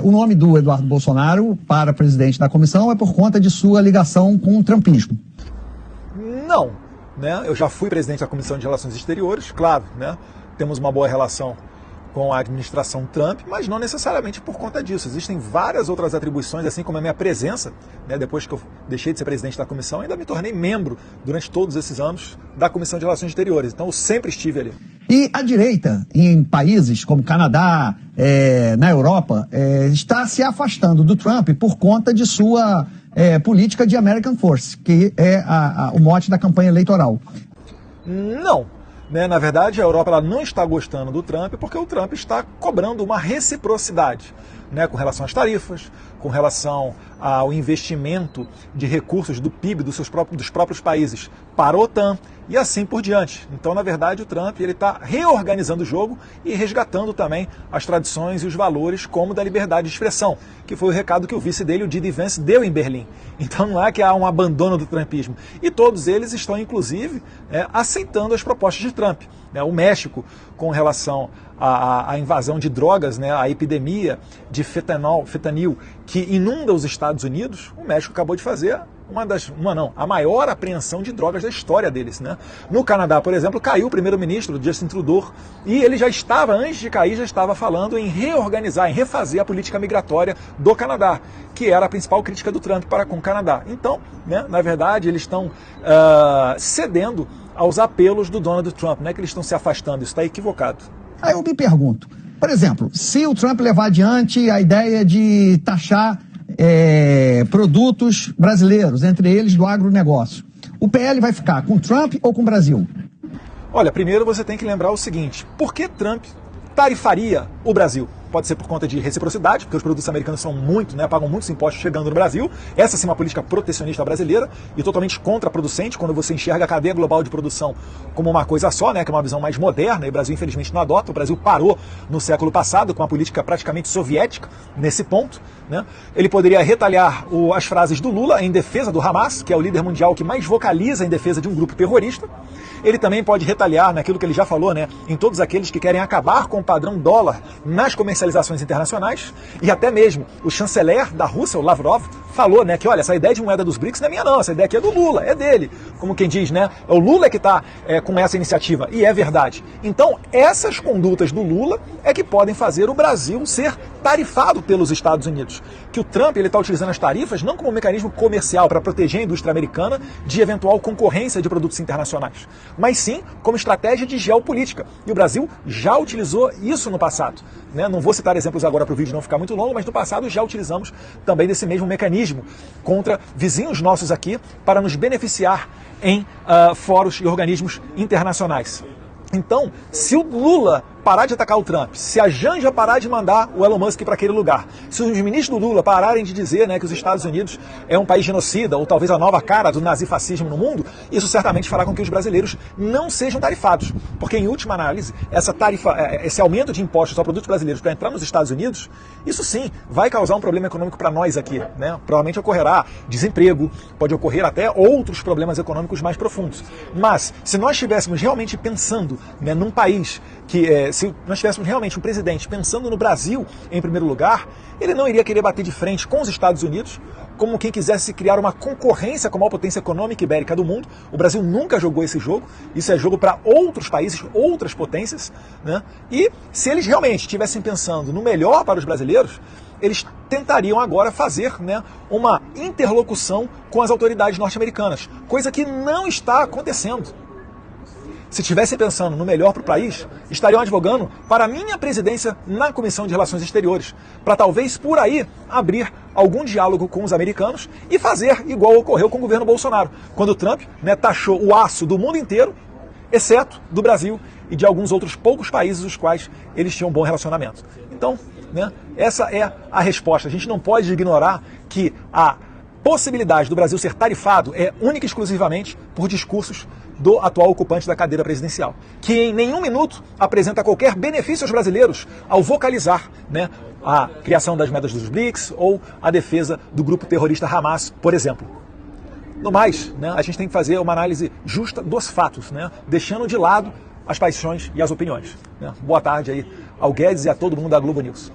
O nome do Eduardo Bolsonaro para presidente da comissão é por conta de sua ligação com o trumpismo. Não, né? Eu já fui presidente da Comissão de Relações Exteriores, claro, né? Temos uma boa relação com a administração Trump, mas não necessariamente por conta disso. Existem várias outras atribuições, assim como a minha presença, né? Depois que eu deixei de ser presidente da comissão, ainda me tornei membro durante todos esses anos da Comissão de Relações Exteriores. Então eu sempre estive ali. E a direita, em países como Canadá, na Europa, está se afastando do Trump por conta de sua política de American Force, que é o mote da campanha eleitoral. Não. Né? Na verdade, a Europa ela não está gostando do Trump porque o Trump está cobrando uma reciprocidade, né? Com relação às tarifas, com relação ao investimento de recursos do PIB dos próprios países para a OTAN e assim por diante. Então, na verdade, o Trump ele está reorganizando o jogo e resgatando também as tradições e os valores como da liberdade de expressão, que foi o recado que o vice dele, o D.D. Vance, deu em Berlim. Então não é que há um abandono do trumpismo. E todos eles estão, inclusive, aceitando as propostas de Trump. O México, com relação à invasão de drogas, né, a epidemia de fentanil que inunda os Estados Unidos, o México acabou de fazer a maior apreensão de drogas da história deles. Né? No Canadá, por exemplo, caiu o primeiro-ministro, Justin Trudeau, e ele já estava, antes de cair, já estava falando em reorganizar, em refazer a política migratória do Canadá, que era a principal crítica do Trump para com o Canadá. Então, né, na verdade, eles estão cedendo aos apelos do Donald Trump, não é que eles estão se afastando, isso está equivocado. Aí eu me pergunto, por exemplo, se o Trump levar adiante a ideia de taxar produtos brasileiros, entre eles do agronegócio, o PL vai ficar com Trump ou com o Brasil? Olha, primeiro você tem que lembrar o seguinte, por que Trump tarifaria o Brasil? Pode ser por conta de reciprocidade, porque os produtos americanos são pagam muitos impostos chegando no Brasil. Essa sim é uma política protecionista brasileira e totalmente contraproducente quando você enxerga a cadeia global de produção como uma coisa só, né, que é uma visão mais moderna, e o Brasil infelizmente não adota. O Brasil parou no século passado com uma política praticamente soviética nesse ponto. Né? Ele poderia retalhar as frases do Lula em defesa do Hamas, que é o líder mundial que mais vocaliza em defesa de um grupo terrorista. Ele também pode retalhar naquilo que ele já falou, né, em todos aqueles que querem acabar com o padrão dólar nas comercializações internacionais, e até mesmo o chanceler da Rússia, o Lavrov, falou, né, que olha, essa ideia de moeda dos BRICS não é minha não, essa ideia aqui é do Lula, é dele. Como quem diz, né, é o Lula que está com essa iniciativa, e é verdade. Então, essas condutas do Lula é que podem fazer o Brasil ser tarifado pelos Estados Unidos. Que o Trump está utilizando as tarifas não como um mecanismo comercial para proteger a indústria americana de eventual concorrência de produtos internacionais, mas sim como estratégia de geopolítica. E o Brasil já utilizou isso no passado. Né? Não vou citar exemplos agora para o vídeo não ficar muito longo, mas no passado já utilizamos também desse mesmo mecanismo contra vizinhos nossos aqui para nos beneficiar em fóruns e organismos internacionais. Então, se o Lula parar de atacar o Trump, se a Janja parar de mandar o Elon Musk para aquele lugar, se os ministros do Lula pararem de dizer, né, que os Estados Unidos é um país genocida, ou talvez a nova cara do nazifascismo no mundo, isso certamente fará com que os brasileiros não sejam tarifados. Porque, em última análise, esse aumento de impostos a produtos brasileiros para entrar nos Estados Unidos, isso sim vai causar um problema econômico para nós aqui. Né? Provavelmente ocorrerá desemprego, pode ocorrer até outros problemas econômicos mais profundos. Mas, se nós estivéssemos realmente pensando, né, num país que, se nós tivéssemos realmente um presidente pensando no Brasil em primeiro lugar, ele não iria querer bater de frente com os Estados Unidos como quem quisesse criar uma concorrência com a maior potência econômica ibérica do mundo. O Brasil nunca jogou esse jogo, isso é jogo para outros países, outras potências. Né? E se eles realmente estivessem pensando no melhor para os brasileiros, eles tentariam agora fazer, né, uma interlocução com as autoridades norte-americanas, coisa que não está acontecendo. Se estivessem pensando no melhor para o país, estariam advogando para a minha presidência na Comissão de Relações Exteriores, para talvez por aí abrir algum diálogo com os americanos e fazer igual ocorreu com o governo Bolsonaro, quando o Trump, né, taxou o aço do mundo inteiro, exceto do Brasil e de alguns outros poucos países os quais eles tinham um bom relacionamento. Então, né, essa é a resposta. A gente não pode ignorar que a possibilidade do Brasil ser tarifado é única e exclusivamente por discursos do atual ocupante da cadeira presidencial, que em nenhum minuto apresenta qualquer benefício aos brasileiros ao vocalizar, né, a criação das metas dos BRICS ou a defesa do grupo terrorista Hamas, por exemplo. No mais, né, a gente tem que fazer uma análise justa dos fatos, né, deixando de lado as paixões e as opiniões. Né. Boa tarde aí ao Guedes e a todo mundo da Globo News.